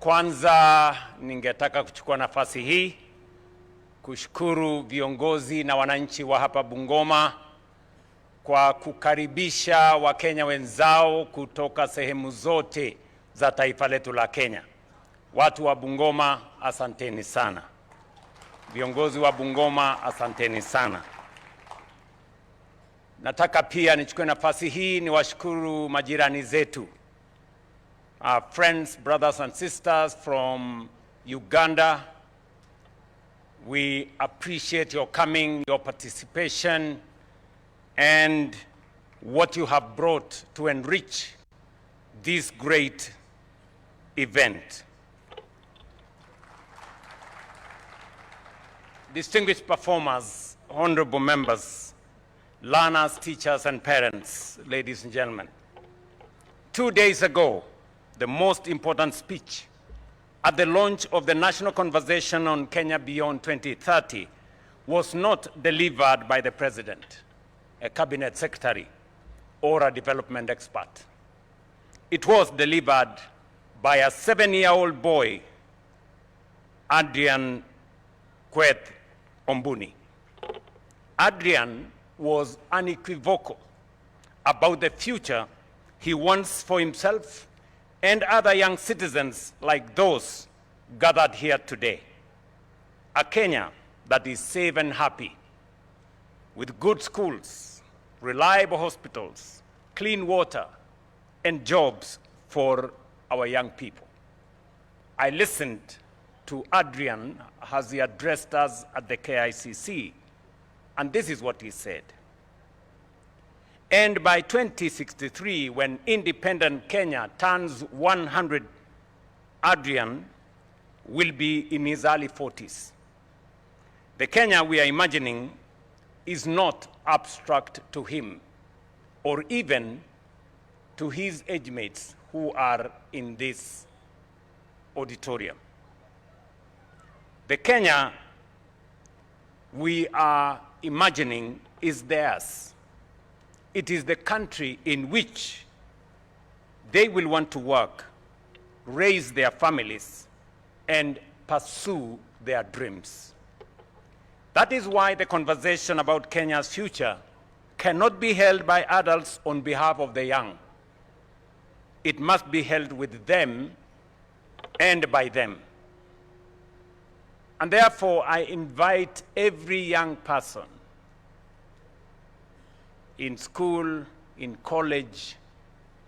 Kwanza ningetaka kuchukua nafasi hii kushukuru viongozi na wananchi wa hapa Bungoma kwa kukaribisha Wakenya wenzao kutoka sehemu zote za taifa letu la Kenya. Watu wa Bungoma, asanteni sana. Viongozi wa Bungoma, asanteni sana. Nataka pia nichukue nafasi hii niwashukuru majirani zetu. Our friends, brothers and sisters from Uganda, we appreciate your coming, your participation, and what you have brought to enrich this great event. Distinguished performers, honorable members, learners, teachers, and parents, ladies and gentlemen. 2 days ago, the most important speech at the launch of the National Conversation on Kenya Beyond 2030 was not delivered by the President, a cabinet secretary, or a development expert. It was delivered by a 7-year-old boy, Adrian Kweth Ombuni. Adrian was unequivocal about the future he wants for himself and other young citizens like those gathered here today. A Kenya that is safe and happy, with good schools, reliable hospitals, clean water, and jobs for our young people. I listened to Adrian as he addressed us at the KICC, and this is what he said. And by 2063, when independent Kenya turns 100, Adrian will be in his early 40s. The Kenya we are imagining is not abstract to him or even to his age mates who are in this auditorium. The Kenya we are imagining is theirs. It is the country in which they will want to work, raise their families, and pursue their dreams. That is why the conversation about Kenya's future cannot be held by adults on behalf of the young. It must be held with them and by them. And therefore, I invite every young person in school, in college,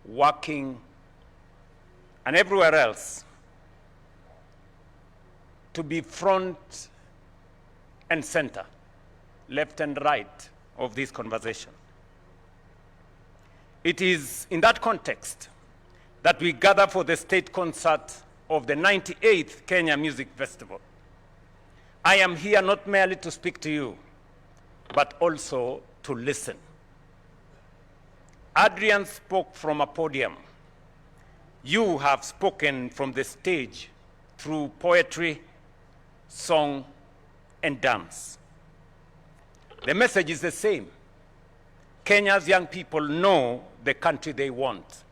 working, and everywhere else to be front and center, left and right of this conversation. It is in that context that we gather for the state concert of the 98th Kenya Music Festival. I am here not merely to speak to you, but also to listen. Adrian spoke from a podium. You have spoken from the stage through poetry, song, and dance. The message is the same. Kenya's young people know the country they want,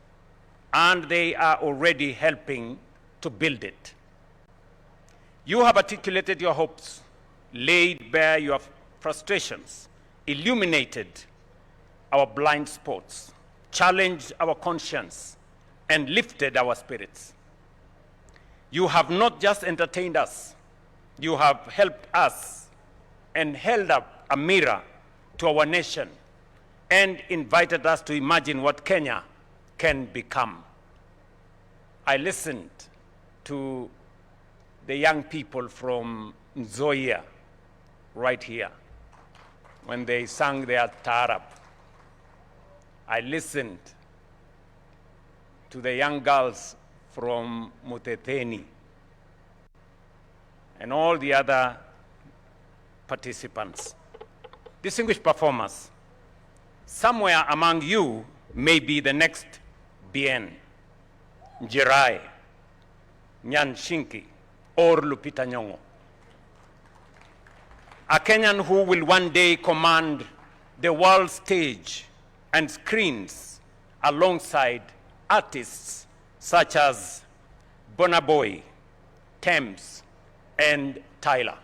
and they are already helping to build it. You have articulated your hopes, laid bare your frustrations, illuminated our blind spots, challenged our conscience, and lifted our spirits. You have not just entertained us, you have helped us and held up a mirror to our nation and invited us to imagine what Kenya can become. I listened to the young people from Nzoia right here when they sang their taarab. I listened to the young girls from Muteteni and all the other participants. Distinguished performers, somewhere among you may be the next Bien, Njirai, Nyanshinki, or Lupita Nyong'o. A Kenyan who will one day command the world stage and screens alongside artists such as Bonaboy, Thames, and Tyler.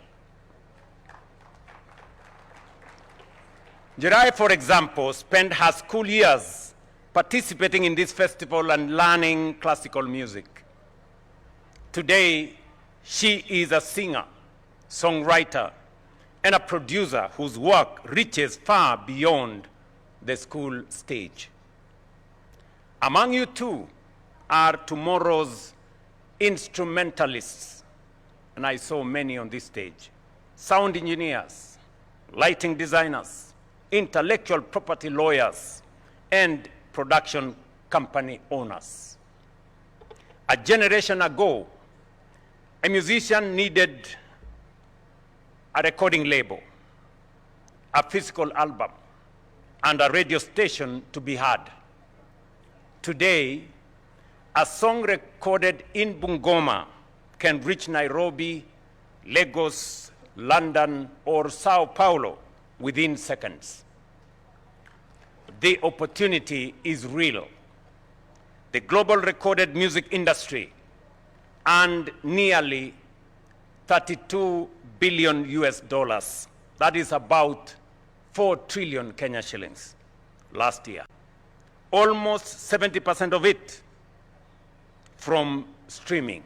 Jirai, for example, spent her school years participating in this festival and learning classical music. Today, she is a singer, songwriter, and a producer whose work reaches far beyond the school stage. Among you too are tomorrow's instrumentalists, and I saw many on this stage, sound engineers, lighting designers, intellectual property lawyers, and production company owners. A generation ago, a musician needed a recording label, a physical album, and a radio station to be heard. Today, a song recorded in Bungoma can reach Nairobi, Lagos, London, or Sao Paulo within seconds. The opportunity is real. The global recorded music industry earned nearly 32 billion US dollars. That is about 4 trillion Kenya shillings last year. Almost 70% of it from streaming.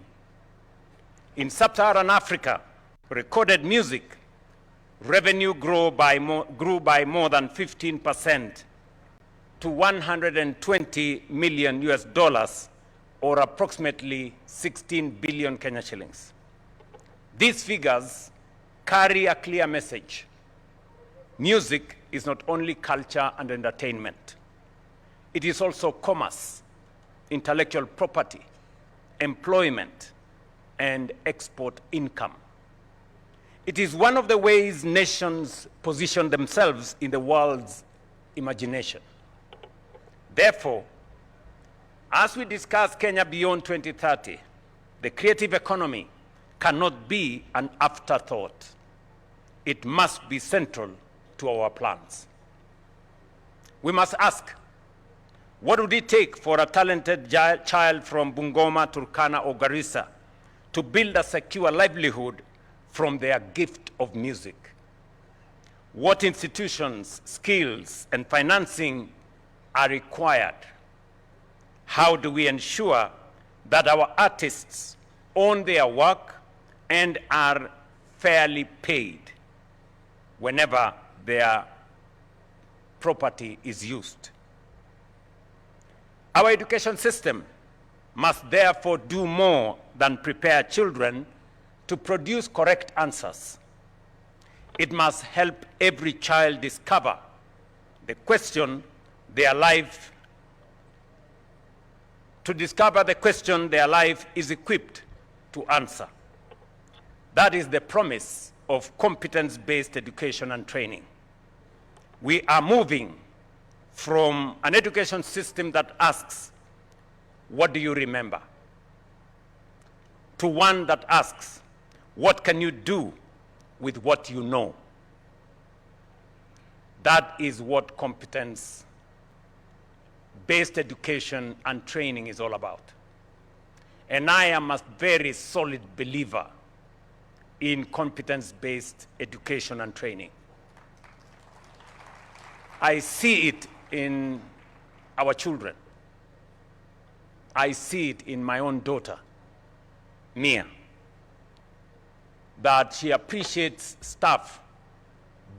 In sub-Saharan Africa, recorded music revenue grew by more than 15% to 120 million US dollars, or approximately 16 billion Kenya shillings. These figures carry a clear message. Music is not only culture and entertainment. It is also commerce, intellectual property, employment, and export income. It is one of the ways nations position themselves in the world's imagination. Therefore, as we discuss Kenya beyond 2030, the creative economy cannot be an afterthought. It must be central to our plans. We must ask, what would it take for a talented child from Bungoma, Turkana, or Garissa to build a secure livelihood from their gift of music? What institutions, skills, and financing are required? How do we ensure that our artists own their work and are fairly paid whenever their property is used? Our education system must therefore do more than prepare children to produce correct answers. It must help every child discover the question their life is equipped to answer. That is the promise of competence-based education and training. We are moving from an education system that asks, what do you remember? To one that asks, what can you do with what you know? That is what competence-based education and training is all about. And I am a very solid believer in competence-based education and training. I see it in our children. I see it in my own daughter, Mia, that she appreciates stuff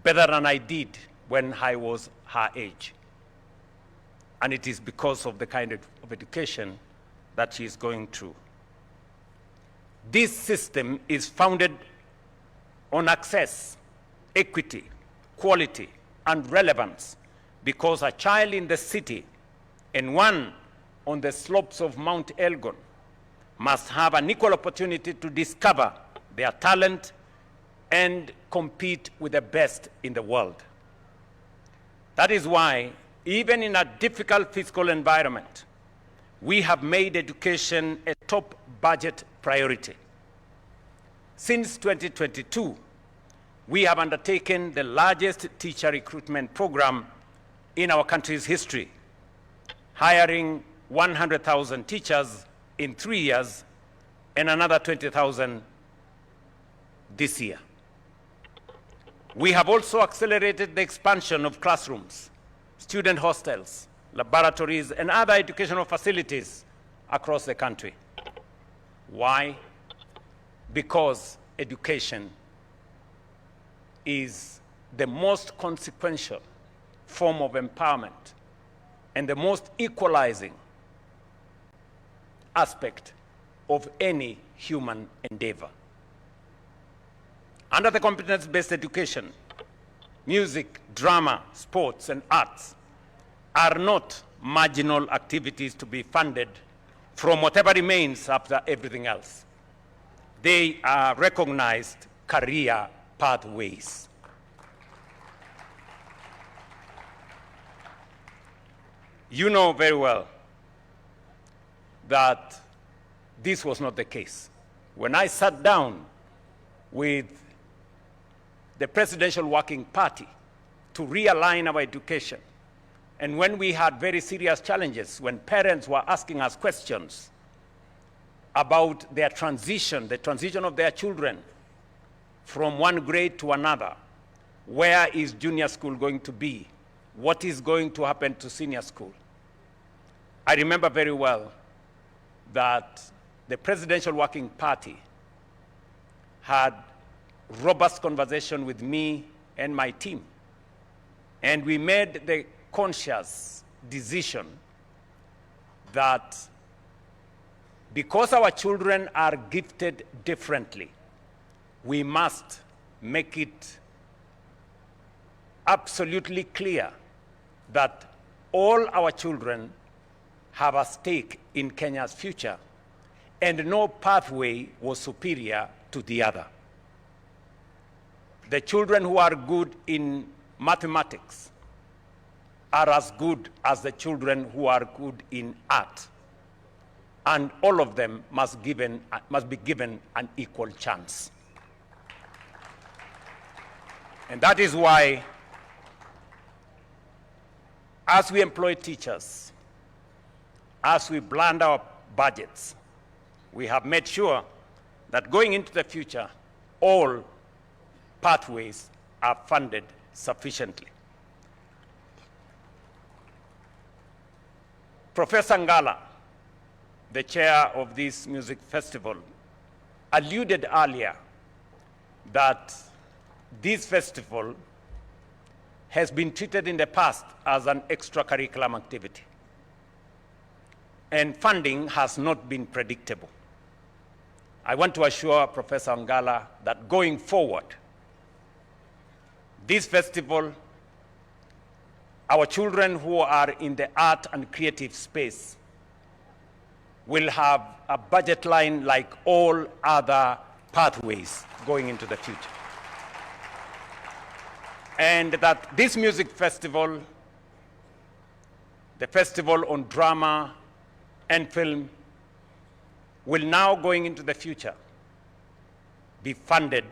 better than I did when I was her age. And it is because of the kind of education that she is going through. This system is founded on access, equity, quality, and relevance, because a child in the city and one on the slopes of Mount Elgon must have an equal opportunity to discover their talent and compete with the best in the world. That is why, even in a difficult fiscal environment, we have made education a top budget priority. Since 2022, we have undertaken the largest teacher recruitment program in our country's history, hiring 100,000 teachers in 3 years and another 20,000 this year. We have also accelerated the expansion of classrooms, student hostels, laboratories, and other educational facilities across the country. Why? Because education is the most consequential form of empowerment and the most equalizing aspect of any human endeavor. Under the competence-based education, music, drama, sports, and arts are not marginal activities to be funded from whatever remains after everything else. They are recognized career pathways. You know very well that this was not the case. When I sat down with the Presidential Working Party to realign our education, and when we had very serious challenges, when parents were asking us questions about their transition, the transition of their children from one grade to another, where is junior school going to be? What is going to happen to senior school? I remember very well that the Presidential Working Party had robust conversation with me and my team. And we made the conscious decision that because our children are gifted differently, we must make it absolutely clear that all our children have a stake in Kenya's future, and no pathway was superior to the other. The children who are good in mathematics are as good as the children who are good in art, and all of them must be given an equal chance. And that is why, as we employ teachers, as we plan our budgets, we have made sure that going into the future, all pathways are funded sufficiently. Professor Ngala, the chair of this music festival, alluded earlier that this festival has been treated in the past as an extracurricular activity, and funding has not been predictable. I want to assure Professor Ngala that going forward, this festival, our children who are in the art and creative space will have a budget line like all other pathways going into the future. And that this music festival, the festival on drama and film, will now, going into the future, be funded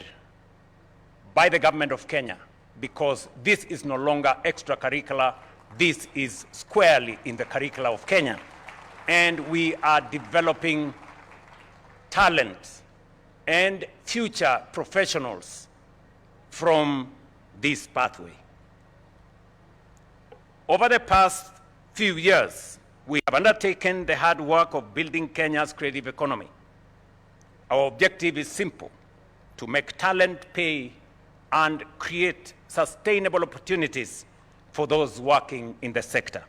by the government of Kenya, because this is no longer extracurricular, this is squarely in the curricula of Kenya. And we are developing talent and future professionals from this pathway. Over the past few years, we have undertaken the hard work of building Kenya's creative economy. Our objective is simple: to make talent pay and create sustainable opportunities for those working in the sector.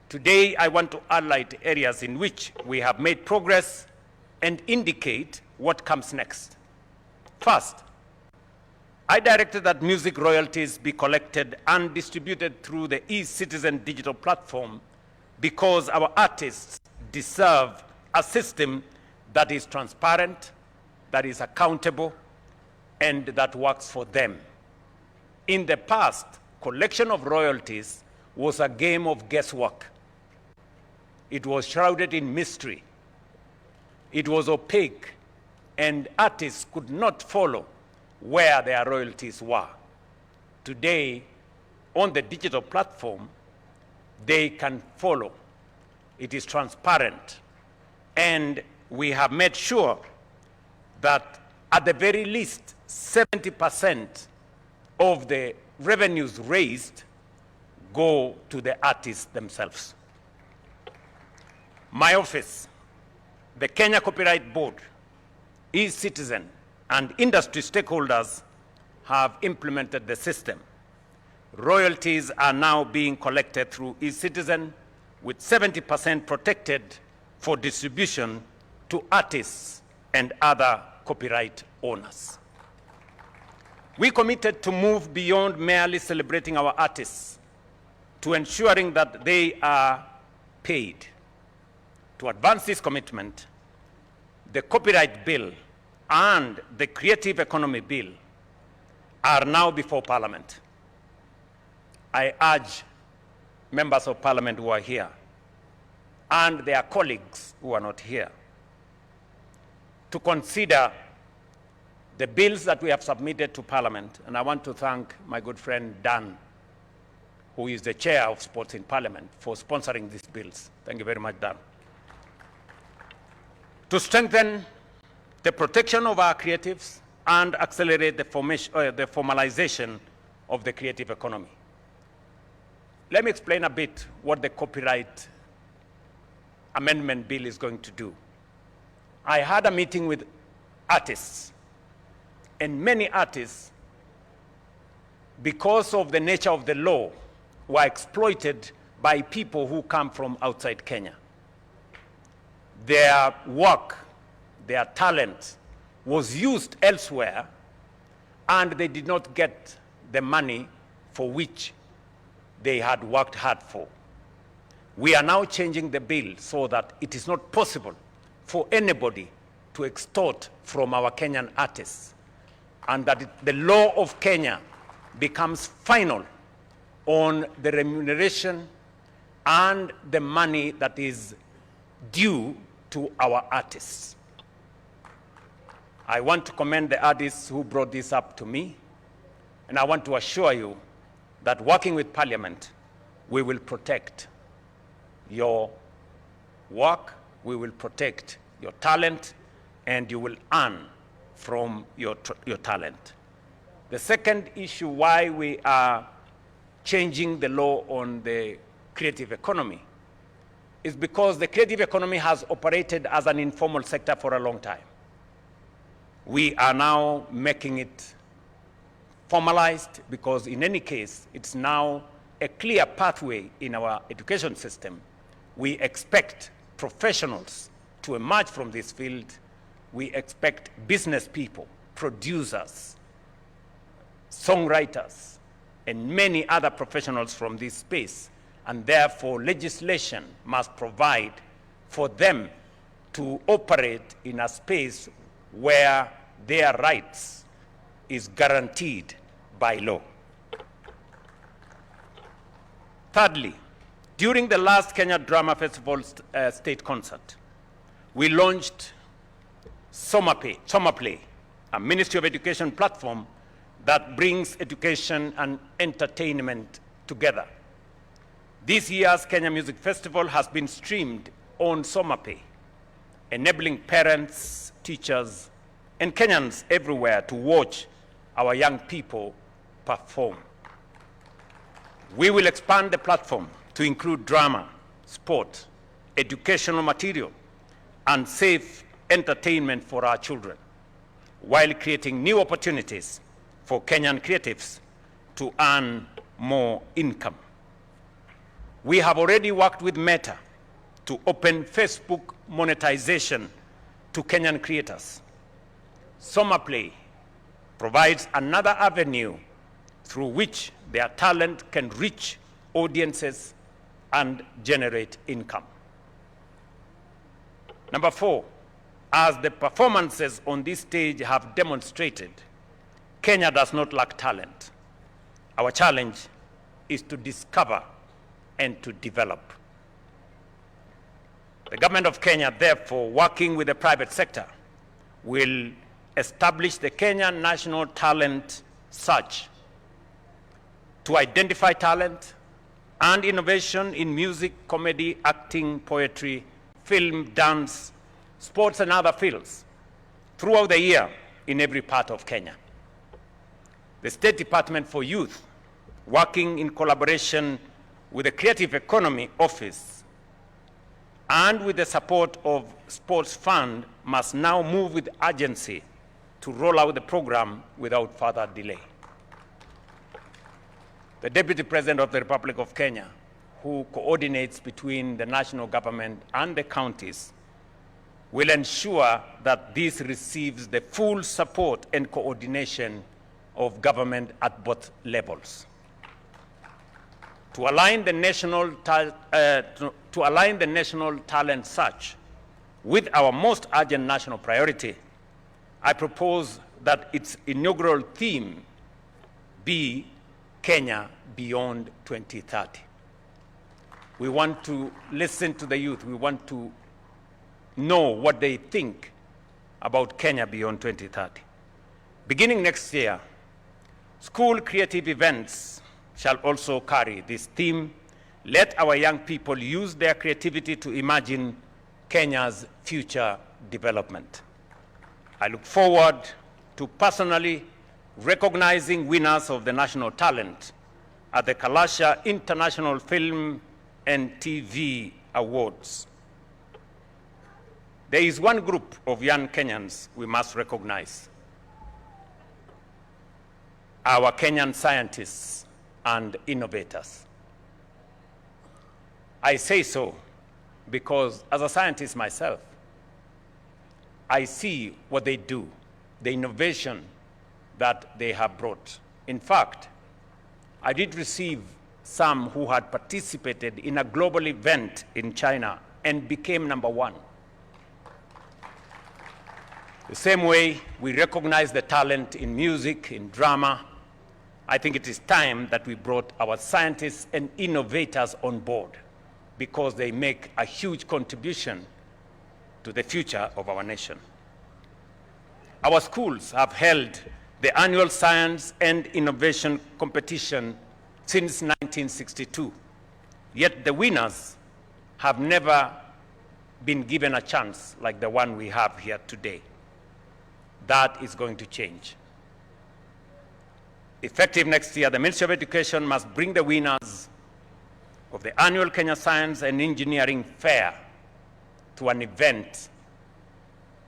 Today, I want to highlight areas in which we have made progress and indicate what comes next. First, I directed that music royalties be collected and distributed through the eCitizen digital platform because our artists deserve a system that is transparent, that is accountable, and that works for them. In the past, collection of royalties was a game of guesswork. It was shrouded in mystery. It was opaque, and artists could not follow where their royalties were. Today, on the digital platform, they can follow. It is transparent, and we have made sure that at the very least 70% of the revenues raised go to the artists themselves. My office, the Kenya Copyright Board, e-Citizen, and industry stakeholders have implemented the system. Royalties are now being collected through e-Citizen, with 70% protected for distribution to artists and other copyright owners. We committed to move beyond merely celebrating our artists to ensuring that they are paid. To advance this commitment, the Copyright Bill and the Creative Economy Bill are now before Parliament. I urge members of Parliament who are here and their colleagues who are not here to consider the bills that we have submitted to Parliament. And I want to thank my good friend Dan, who is the chair of sports in Parliament, for sponsoring these bills. Thank you very much, Dan. To strengthen the protection of our creatives and accelerate the formalization of the creative economy. Let me explain a bit what the Copyright Amendment Bill is going to do. I had a meeting with artists, and many artists, because of the nature of the law, were exploited by people who come from outside Kenya. Their work, their talent was used elsewhere, and they did not get the money for which they had worked hard for. We are now changing the bill so that it is not possible for anybody to extort from our Kenyan artists, and that the law of Kenya becomes final on the remuneration and the money that is due to our artists. I want to commend the artists who brought this up to me, and I want to assure you that working with Parliament, we will protect your work, we will protect your talent, and you will earn from your talent. The second issue why we are changing the law on the creative economy is because the creative economy has operated as an informal sector for a long time. We are now making it formalized because in any case, it's now a clear pathway in our education system. We expect professionals to emerge from this field. We expect business people, producers, songwriters, and many other professionals from this space. And therefore, legislation must provide for them to operate in a space where their rights is guaranteed by law. Thirdly, during the last Kenya Drama Festival state concert, we launched Somaplay, a Ministry of Education platform that brings education and entertainment together. This year's Kenya Music Festival has been streamed on Somaplay, enabling parents, teachers, and Kenyans everywhere to watch our young people perform. We will expand the platform to include drama, sport, educational material, and safe entertainment for our children, while creating new opportunities for Kenyan creatives to earn more income. We have already worked with Meta to open Facebook monetization to Kenyan creators. Somaplay provides another avenue through which their talent can reach audiences and generate income. Number 4, as the performances on this stage have demonstrated, Kenya does not lack talent. Our challenge is to discover and to develop. The government of Kenya, therefore, working with the private sector, will establish the Kenya National Talent Search to identify talent and innovation in music, comedy, acting, poetry, film, dance, sports and other fields throughout the year in every part of Kenya. The State Department for Youth, working in collaboration with the Creative Economy Office and with the support of Sports Fund, must now move with urgency to roll out the program without further delay. The Deputy President of the Republic of Kenya, who coordinates between the national government and the counties, will ensure that this receives the full support and coordination of government at both levels. To align the national talent search with our most urgent national priority, I propose that its inaugural theme be Kenya Beyond 2030. We want to listen to the youth. We want to know what they think about Kenya Beyond 2030. Beginning next year, school creative events shall also carry this theme. Let our young people use their creativity to imagine Kenya's future development. I look forward to personally recognizing winners of the national talent at the Kalasha International Film and TV Awards. There is one group of young Kenyans we must recognize: our Kenyan scientists and innovators. I say so because as a scientist myself, I see what they do, the innovation that they have brought. In fact, I did receive some who had participated in a global event in China and became #1. The same way we recognize the talent in music, in drama, I think it is time that we brought our scientists and innovators on board, because they make a huge contribution to the future of our nation. Our schools have held the annual Science and Innovation Competition since 1962, yet the winners have never been given a chance like the one we have here today. That is going to change. Effective next year, the Ministry of Education must bring the winners of the annual Kenya Science and Engineering Fair to an event,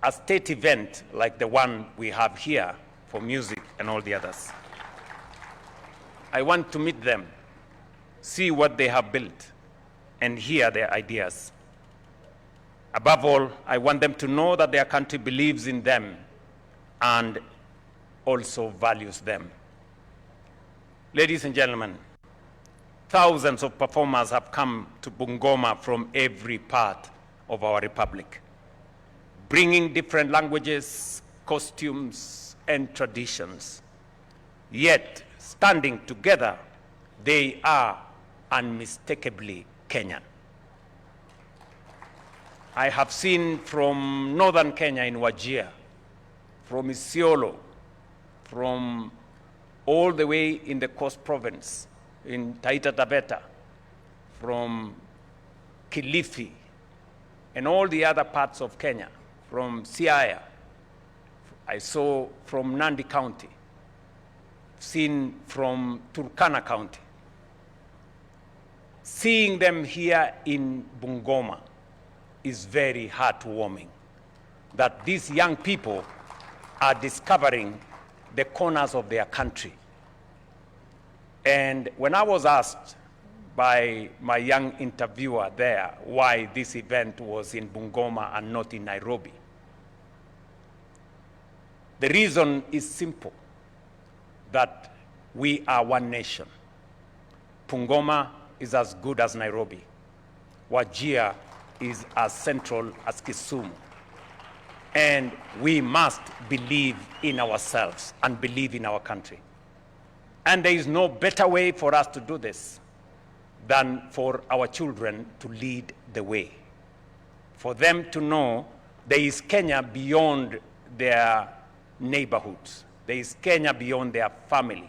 a state event like the one we have here for music and all the others. I want to meet them, see what they have built, and hear their ideas. Above all, I want them to know that their country believes in them and also values them. Ladies and gentlemen, thousands of performers have come to Bungoma from every part of our republic, bringing different languages, costumes, and traditions. Yet, standing together, they are unmistakably Kenyan. I have seen from northern Kenya in Wajir, from Isiolo, from all the way in the Coast Province, in Taita Taveta, from Kilifi, and all the other parts of Kenya, from Siaya. I saw from Nandi County, seen from Turkana County. Seeing them here in Bungoma is very heartwarming, that these young people are discovering the corners of their country. And when I was asked by my young interviewer there why this event was in Bungoma and not in Nairobi, the reason is simple, that we are one nation. Bungoma is as good as Nairobi. Wajir is as central as Kisumu. And we must believe in ourselves and believe in our country. And there is no better way for us to do this than for our children to lead the way. For them to know there is Kenya beyond their neighborhoods. There is Kenya beyond their family.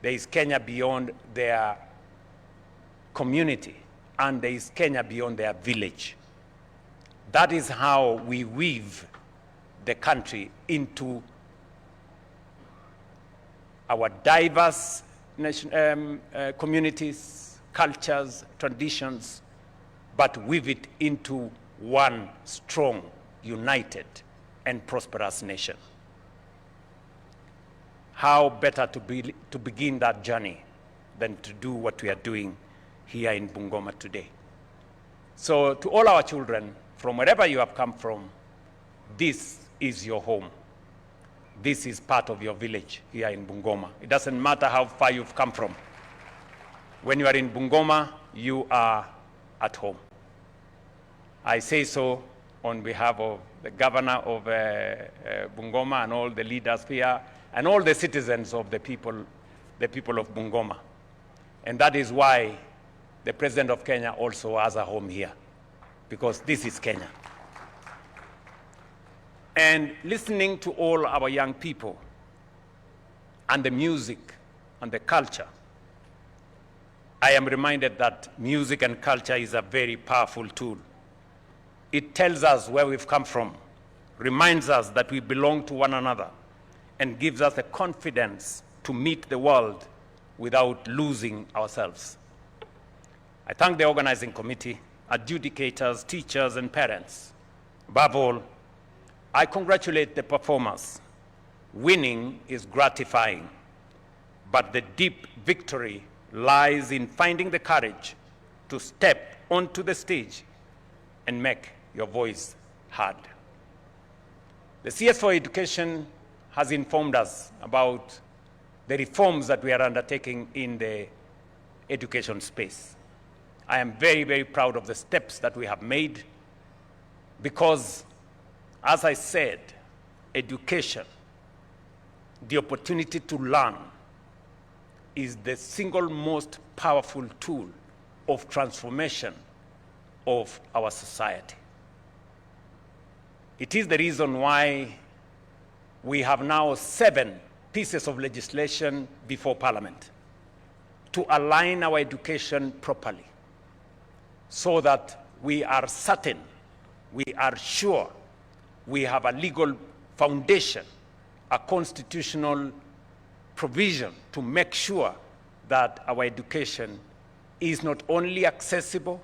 There is Kenya beyond their community. And there is Kenya beyond their village. That is how we weave the country into our diverse communities, cultures, traditions, but weave it into one strong, united, and prosperous nation. How better to begin that journey than to do what we are doing here in Bungoma today. So to all our children, from wherever you have come from, this is your home. This is part of your village here in Bungoma. It doesn't matter how far you've come from. When you are in Bungoma, you are at home. I say so on behalf of the governor of Bungoma and all the leaders here and all the citizens of the people of Bungoma. And that is why the President of Kenya also has a home here, because this is Kenya. And listening to all our young people and the music and the culture, I am reminded that music and culture is a very powerful tool. It tells us where we've come from, reminds us that we belong to one another, and gives us the confidence to meet the world without losing ourselves. I thank the organizing committee, adjudicators, teachers, and parents. Above all, I congratulate the performers. Winning is gratifying, but the deep victory lies in finding the courage to step onto the stage and make your voice heard. The CS for Education has informed us about the reforms that we are undertaking in the education space. I am very, very proud of the steps that we have made because, as I said, education, the opportunity to learn, is the single most powerful tool of transformation of our society. It is the reason why we have now 7 pieces of legislation before Parliament to align our education properly so that we are certain, we are sure we have a legal foundation, a constitutional provision to make sure that our education is not only accessible,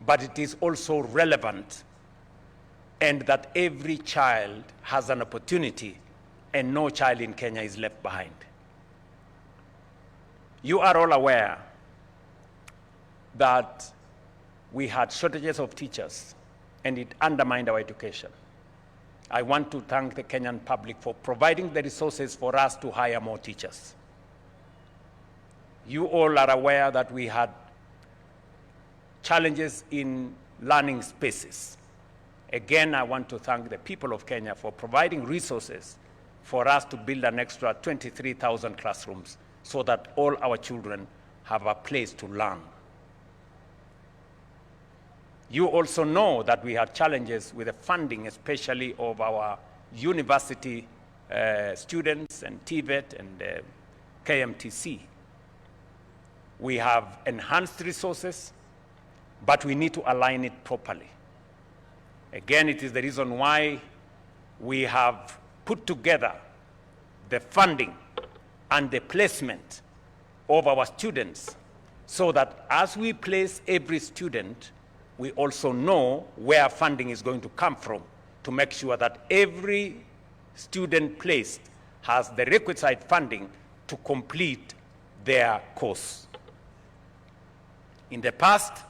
but it is also relevant, and that every child has an opportunity and no child in Kenya is left behind. You are all aware that we had shortages of teachers and it undermined our education. I want to thank the Kenyan public for providing the resources for us to hire more teachers. You all are aware that we had challenges in learning spaces. Again, I want to thank the people of Kenya for providing resources for us to build an extra 23,000 classrooms so that all our children have a place to learn. You also know that we had challenges with the funding, especially of our university students and TVET and KMTC. We have enhanced resources, but we need to align it properly. Again, it is the reason why we have put together the funding and the placement of our students so that as we place every student, we also know where funding is going to come from to make sure that every student placed has the requisite funding to complete their course. In the past,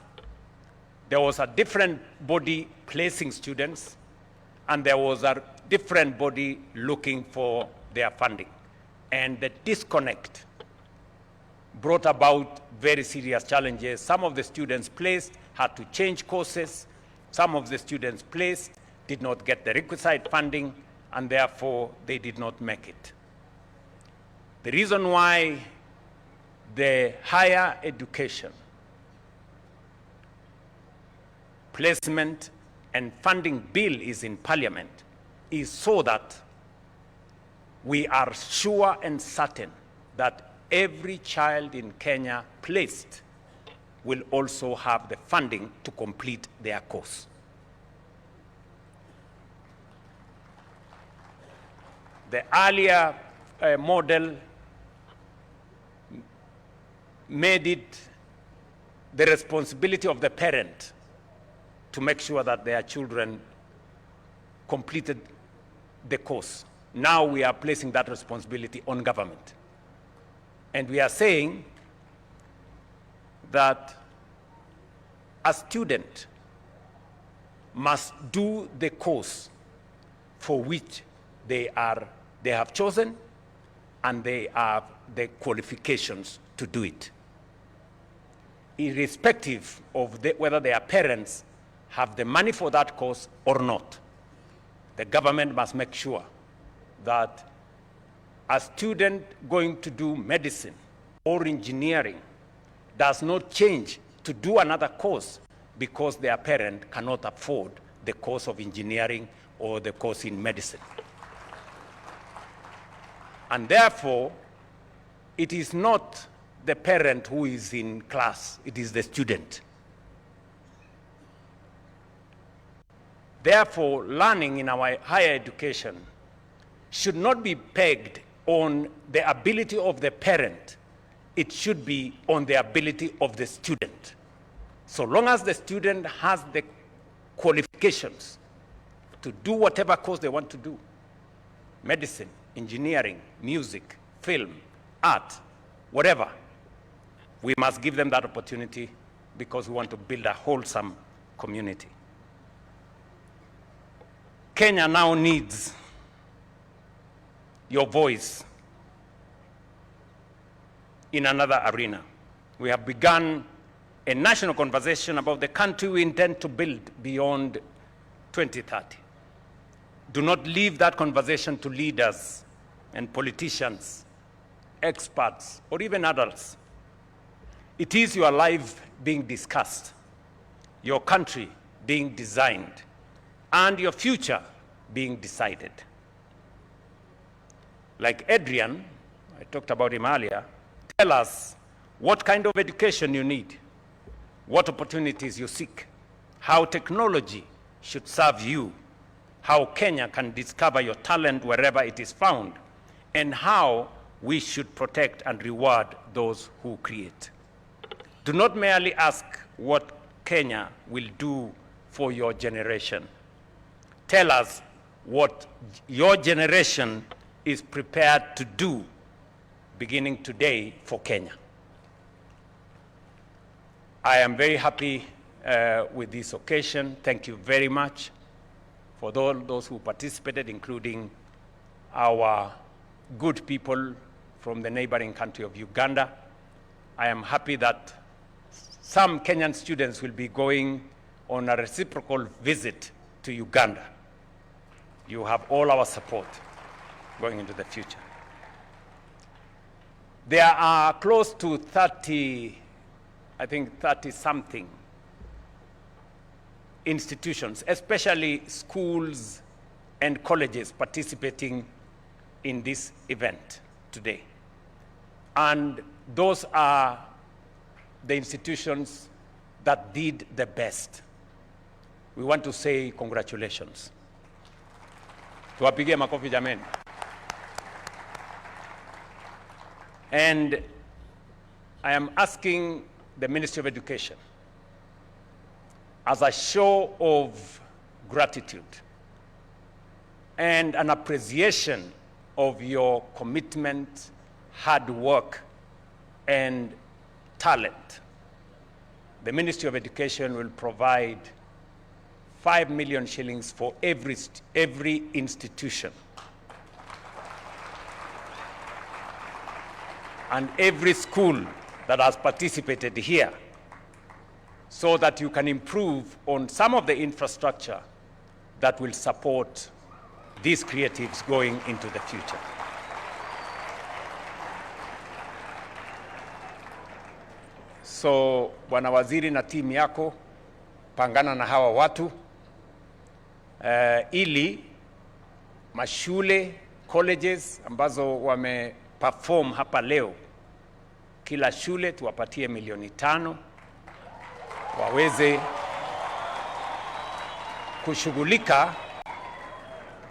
there was a different body placing students, and there was a different body looking for their funding. And the disconnect brought about very serious challenges. Some of the students placed had to change courses. Some of the students placed did not get the requisite funding, and therefore they did not make it. The reason why the higher education placement and funding bill is in Parliament is so that we are sure and certain that every child in Kenya placed will also have the funding to complete their course. The earlier model made it the responsibility of the parent to make sure that their children completed the course. Now we are placing that responsibility on government. And we are saying that a student must do the course for which they have chosen, and they have the qualifications to do it, irrespective of whether their parents have the money for that course or not. The government must make sure that a student going to do medicine or engineering does not change to do another course because their parent cannot afford the course of engineering or the course in medicine. And therefore, it is not the parent who is in class, it is the student. Therefore, learning in our higher education should not be pegged on the ability of the parent. It should be on the ability of the student. So long as the student has the qualifications to do whatever course they want to do, medicine, engineering, music, film, art, whatever, we must give them that opportunity because we want to build a wholesome community. Kenya now needs your voice in another arena. We have begun a national conversation about the country we intend to build beyond 2030. Do not leave that conversation to leaders and politicians, experts, or even adults. It is your life being discussed, your country being designed, and your future being decided. Like Adrian, I talked about him earlier, tell us what kind of education you need, what opportunities you seek, how technology should serve you, how Kenya can discover your talent wherever it is found, and how we should protect and reward those who create. Do not merely ask what Kenya will do for your generation. Tell us what your generation is prepared to do beginning today for Kenya. I am very happy with this occasion. Thank you very much for those who participated, including our good people from the neighboring country of Uganda. I am happy that some Kenyan students will be going on a reciprocal visit to Uganda. You have all our support going into the future. There are close to 30, I think 30-something institutions, especially schools and colleges participating in this event today. And those are the institutions that did the best. We want to say congratulations. Tuwapigie makofi jameni. And I am asking the Ministry of Education, as a show of gratitude and an appreciation of your commitment, hard work, and talent, the Ministry of Education will provide 5 million shillings for every institution and every school that has participated here, so that you can improve on some of the infrastructure that will support these creatives going into the future. So, Bwana Waziri na timu yako, pangana na hawa watu ili mashule, colleges ambazo wameperform hapa leo, kila shule tuwapatie 5 milioni waweze kushughulika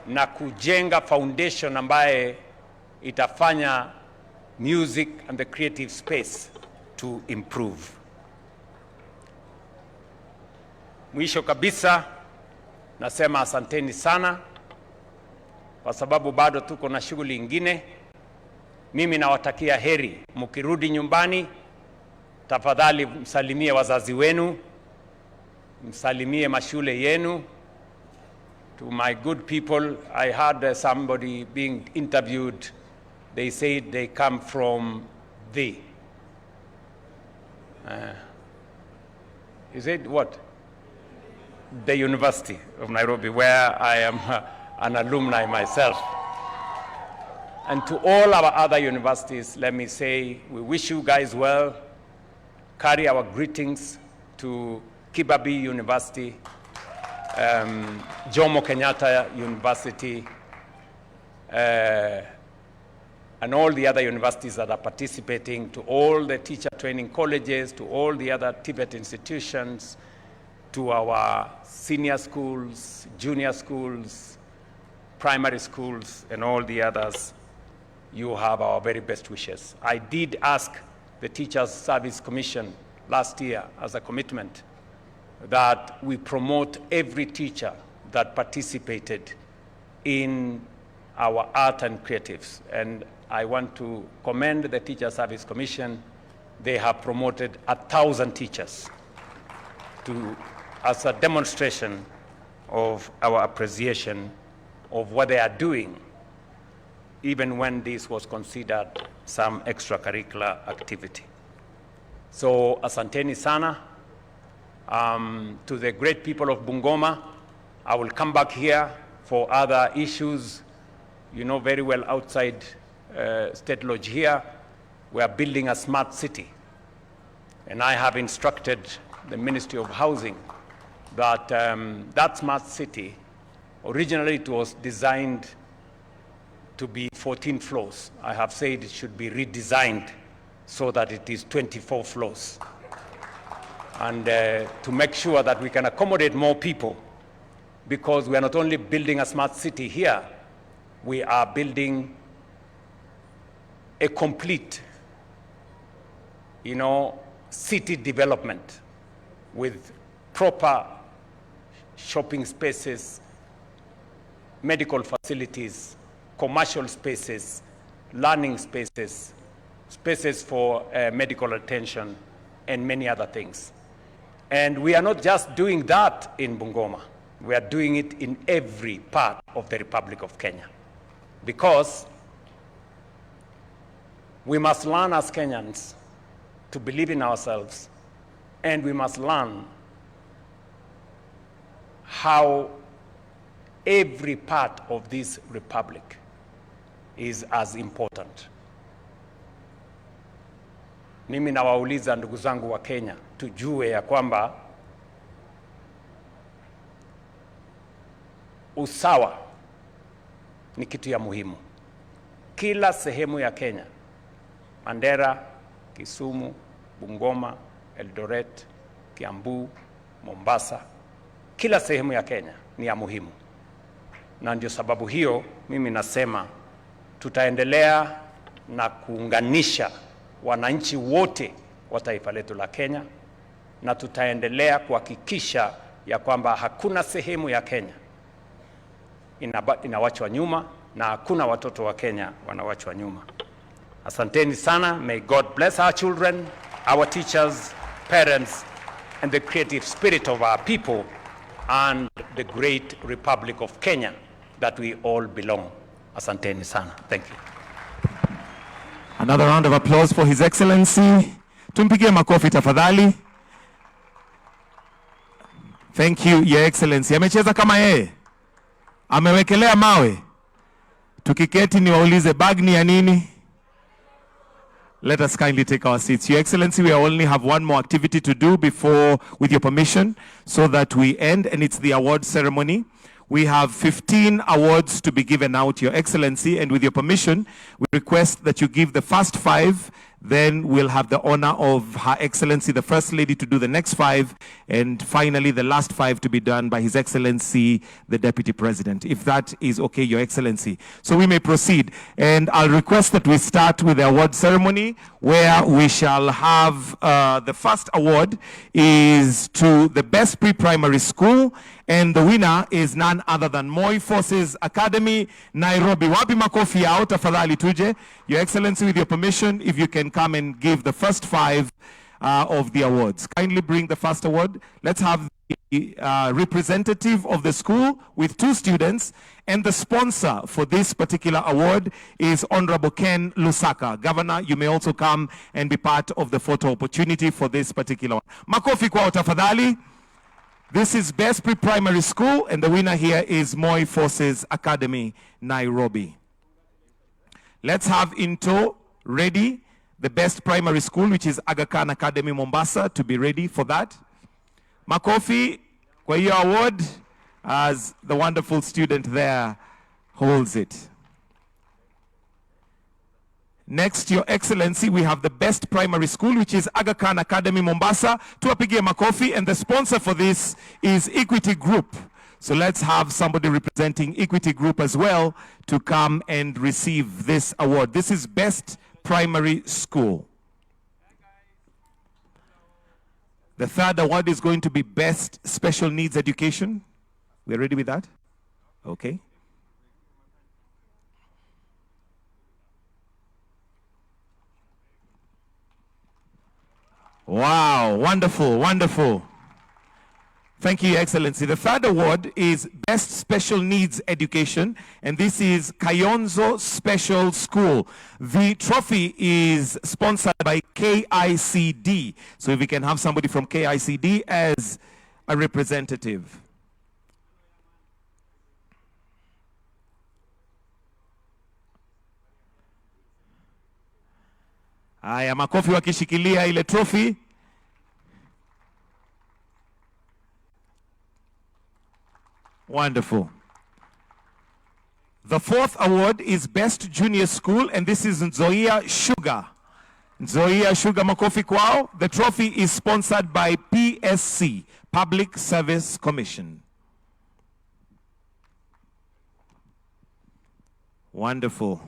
na kujenga foundation ambaye itafanya music and the creative space to improve. Mwisho kabisa nasema asanteni sana kwa sababu bado tuko na shughuli ingine. Mimi nawatakia heri. Mkirudi nyumbani, tafadhali msalimie wazazi wenu, msalimie mashule yenu. To my good people, I had somebody being interviewed. They said they come from the. He said what? The University of Nairobi, where I am an alumni myself. And to all our other universities, let me say, we wish you guys well. Carry our greetings to Kibabii University, Jomo Kenyatta University, and all the other universities that are participating, to all the teacher training colleges, to all the other Tibet institutions, to our senior schools, junior schools, primary schools, and all the others. You have our very best wishes. I did ask the Teachers Service Commission last year as a commitment that we promote every teacher that participated in our art and creatives. And I want to commend the Teachers Service Commission. They have promoted 1,000 teachers as a demonstration of our appreciation of what they are doing, even when this was considered some extracurricular activity. So asanteni sana. To the great people of Bungoma, I will come back here for other issues. You know very well, outside State Lodge here, we are building a smart city. And I have instructed the Ministry of Housing that that smart city, originally it was designed to be 14 floors. I have said it should be redesigned so that it is 24 floors. And to make sure that we can accommodate more people, because we are not only building a smart city here, we are building a complete, city development with proper shopping spaces, medical facilities, commercial spaces, learning spaces, spaces for medical attention, and many other things. And we are not just doing that in Bungoma. We are doing it in every part of the Republic of Kenya. Because we must learn as Kenyans to believe in ourselves, and we must learn how every part of this republic is as important. Mimi nawauliza ndugu zangu wa Kenya, tujue ya kwamba usawa ni kitu ya muhimu. Kila sehemu ya Kenya, Mandera, Kisumu, Bungoma, Eldoret, Kiambu, Mombasa, kila sehemu ya Kenya ni ya muhimu. Na ndio sababu hiyo mimi nasema tutaendelea na kuunganisha wananchi wote wa taifa letu la Kenya, na tutaendelea kuhakikisha ya kwamba hakuna sehemu ya Kenya inawachwa nyuma na hakuna watoto wa Kenya wanawachwa nyuma. Asanteni sana. May God bless our children, our teachers, parents, and the creative spirit of our people and the great Republic of Kenya that we all belong. Asanteni sana. Thank you. Another round of applause for His Excellency. Tumpigie makofi tafadhali. Thank you, Your Excellency. Amecheza kama yeye. Amewekelea mawe. Tukiketi ni waulize bag ni ya nini? Let us kindly take our seats. Your Excellency, we only have one more activity to do before, with your permission, so that we end, and it's the award ceremony. We have 15 awards to be given out, Your Excellency, and with your permission, we request that you give the first 5 Then we'll have the honor of Her Excellency the First Lady to do the next 5, and finally the last 5 to be done by His Excellency the Deputy President, if that is okay, Your Excellency. So we may proceed, and I'll request that we start with the award ceremony, where we shall have the first award is to the best pre-primary school, and the winner is none other than Moi Forces Academy, Nairobi. Wapi makofi yao tafadhali tuje. Your Excellency, with your permission, if you can come and give the first 5 of the awards. Kindly bring the first award. Let's have the representative of the school with 2 students, and the sponsor for this particular award is Honorable Ken Lusaka. Governor, you may also come and be part of the photo opportunity for this particular one. Makofi kwao tafadhali. This is Best Pre-Primary School, and the winner here is Moi Forces Academy, Nairobi. Let's have in tow, ready, the Best Primary School, which is Aga Khan Academy, Mombasa, to be ready for that. Makofi kwa hiyo award, as the wonderful student there holds it. Next, Your Excellency, we have the Best Primary School, which is Aga Khan Academy, Mombasa. Tuwapigie makofi, and the sponsor for this is Equity Group. So let's have somebody representing Equity Group as well to come and receive this award. This is Best Primary School. The third award is going to be Best Special Needs Education. We're ready with that? Okay. Wow, wonderful, wonderful. Thank you, Your Excellency. The third award is Best Special Needs Education, and this is Kayonzo Special School. The trophy is sponsored by KICD. So if we can have somebody from KICD as a representative. Haya, makofi wakishikilia ile trophy. Wonderful. The fourth award is Best Junior School, and this is Nzoia Sugar. Nzoia Sugar, makofi kwao. The trophy is sponsored by PSC, Public Service Commission. Wonderful.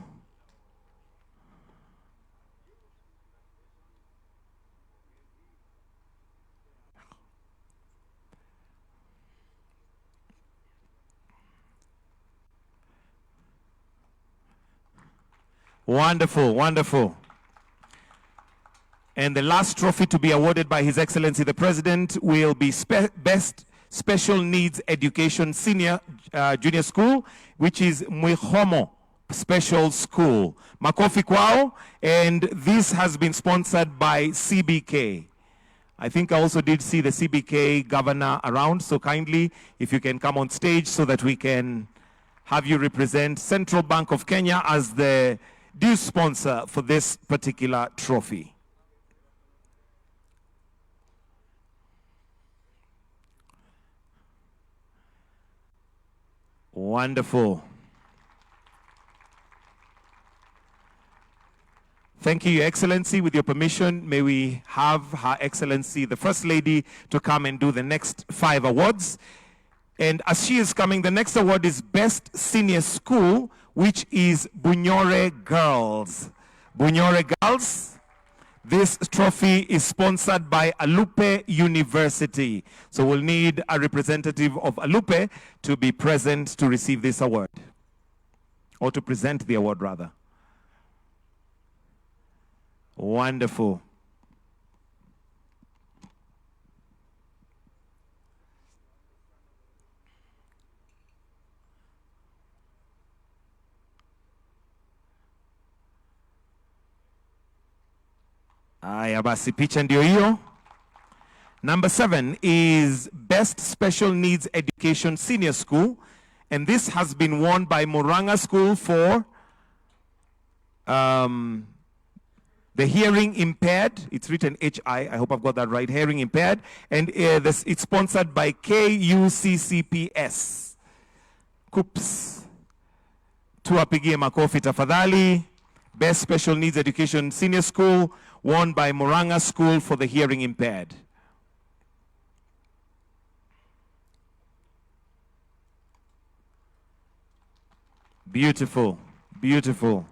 Wonderful, wonderful. And the last trophy to be awarded by His Excellency the President will be Best Special Needs Education Junior School, which is Mwihomo Special School. Makofi kwao, and this has been sponsored by CBK. I think I also did see the CBK governor around, so kindly, if you can come on stage so that we can have you represent Central Bank of Kenya as the due sponsor for this particular trophy. Wonderful. Thank you, Your Excellency. With your permission, may we have Her Excellency the First Lady to come and do the next 5 awards. And as she is coming, the next award is Best Senior School, which is Bunyore Girls. Bunyore Girls. This trophy is sponsored by Alupe University. So we'll need a representative of Alupe to be present to receive this award. Or to present the award, rather. Wonderful. Aya basi, picha ndio hiyo. Number 7 is Best Special Needs Education Senior School, and this has been won by Muranga School for the hearing impaired. It's written HI. I hope I've got that right. Hearing impaired, and it's sponsored by KUCCPS. Kups. Tuwapigie makofi tafadhali. Best Special Needs Education Senior School, won by Moranga School for the Hearing Impaired. Beautiful, beautiful.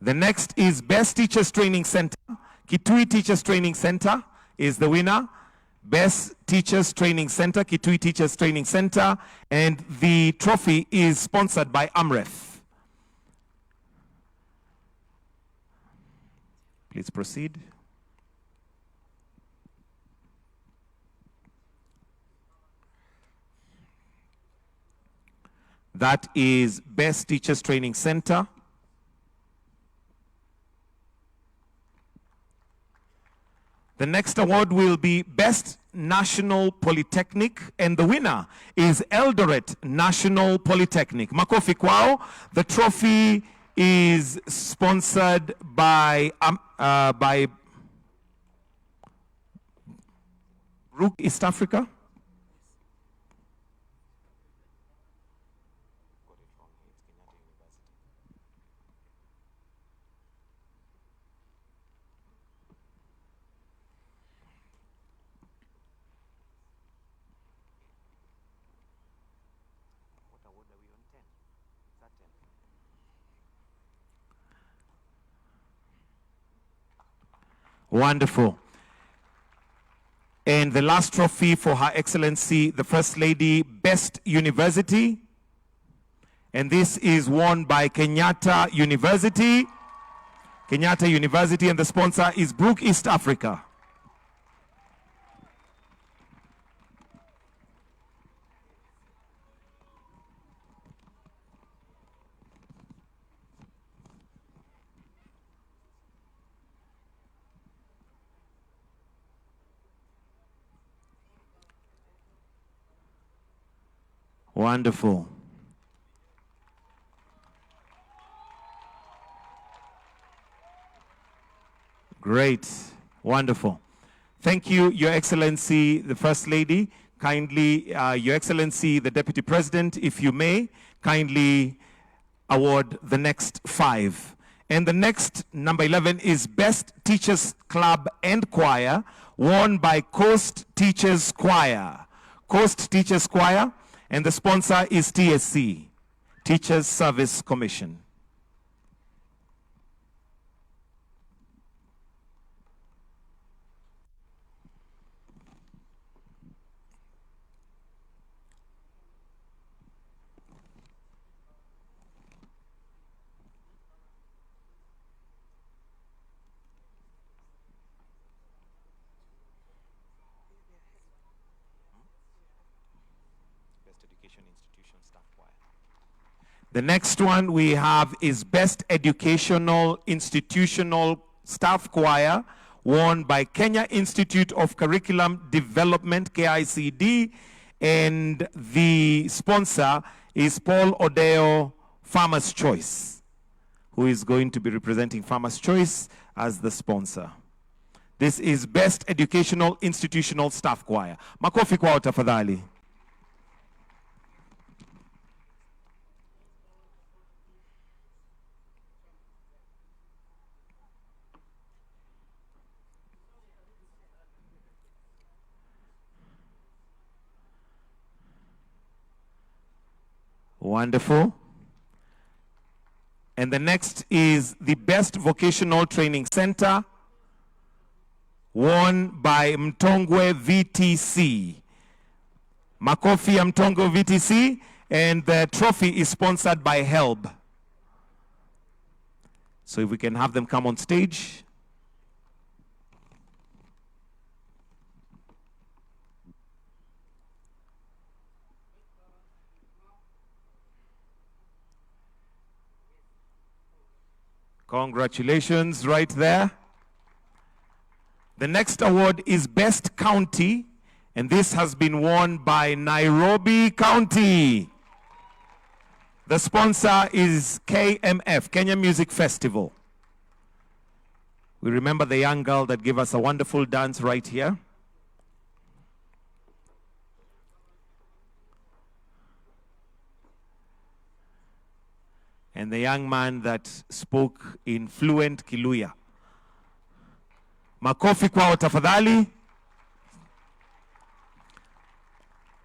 The next is Best Teachers Training Center. Kitui Teachers Training Center is the winner. Best Teachers Training Center, Kitui Teachers Training Center, and the trophy is sponsored by Amref. Please proceed. That is Best Teachers Training Center. The next award will be Best National Polytechnic, and the winner is Eldoret National Polytechnic. Makofi kwao. The trophy is sponsored by Rook East Africa. Wonderful. And the last trophy for Her Excellency, the First Lady, Best University. And this is won by Kenyatta University. Kenyatta University, and the sponsor is Brook East Africa. Wonderful. Great. Wonderful. Thank you, Your Excellency, the First Lady. Kindly, Your Excellency, the Deputy President, if you may, kindly award the next 5. And the next, number 11, is Best Teachers Club and Choir, won by Coast Teachers Choir. Coast Teachers Choir. And the sponsor is TSC, Teachers Service Commission. The next one we have is Best Educational Institutional Staff Choir, won by Kenya Institute of Curriculum Development, KICD, and the sponsor is Paul Odeo, Farmer's Choice, who is going to be representing Farmer's Choice as the sponsor. This is Best Educational Institutional Staff Choir. Makofi kwao tafadhali. Wonderful. And the next is the Best Vocational Training Center, won by Mtongwe VTC. Makofi ya Mtongwe VTC, and the trophy is sponsored by HELB. So if we can have them come on stage. Congratulations right there. The next award is Best County, and this has been won by Nairobi County. The sponsor is KMF, Kenya Music Festival. We remember the young girl that gave us a wonderful dance right here. and the young man that spoke in fluent Kiluya. Makofi kwao tafadhali.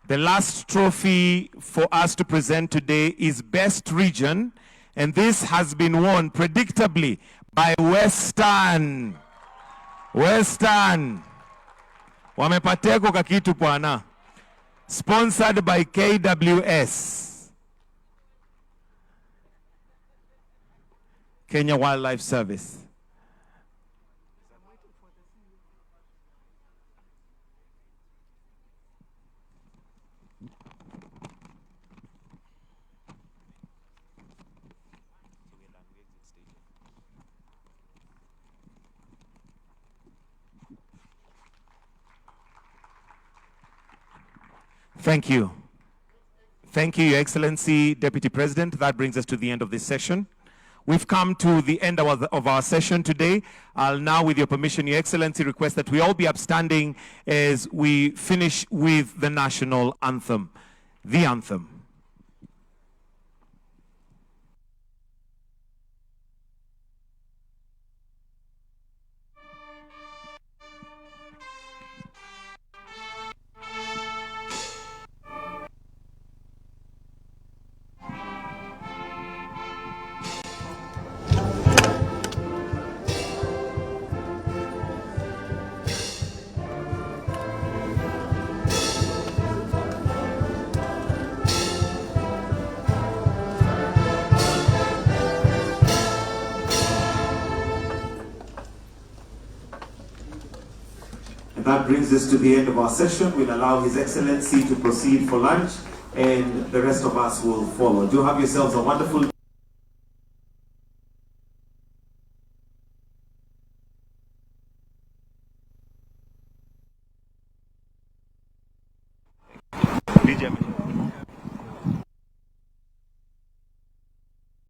The last trophy for us to present today is Best Region, and this has been won predictably by Western. Western. Wamepateko kakitu bwana. Sponsored by KWS. Kenya Wildlife Service. Thank you. Thank you, Your Excellency, Deputy President. That brings us to the end of this session. We've come to the end of our session today. I'll now, with your permission, Your Excellency, request that we all be upstanding as we finish with the national anthem. The anthem. That brings us to the end of our session. We'll allow His Excellency to proceed for lunch, and the rest of us will follow. Do have yourselves a wonderful DJ.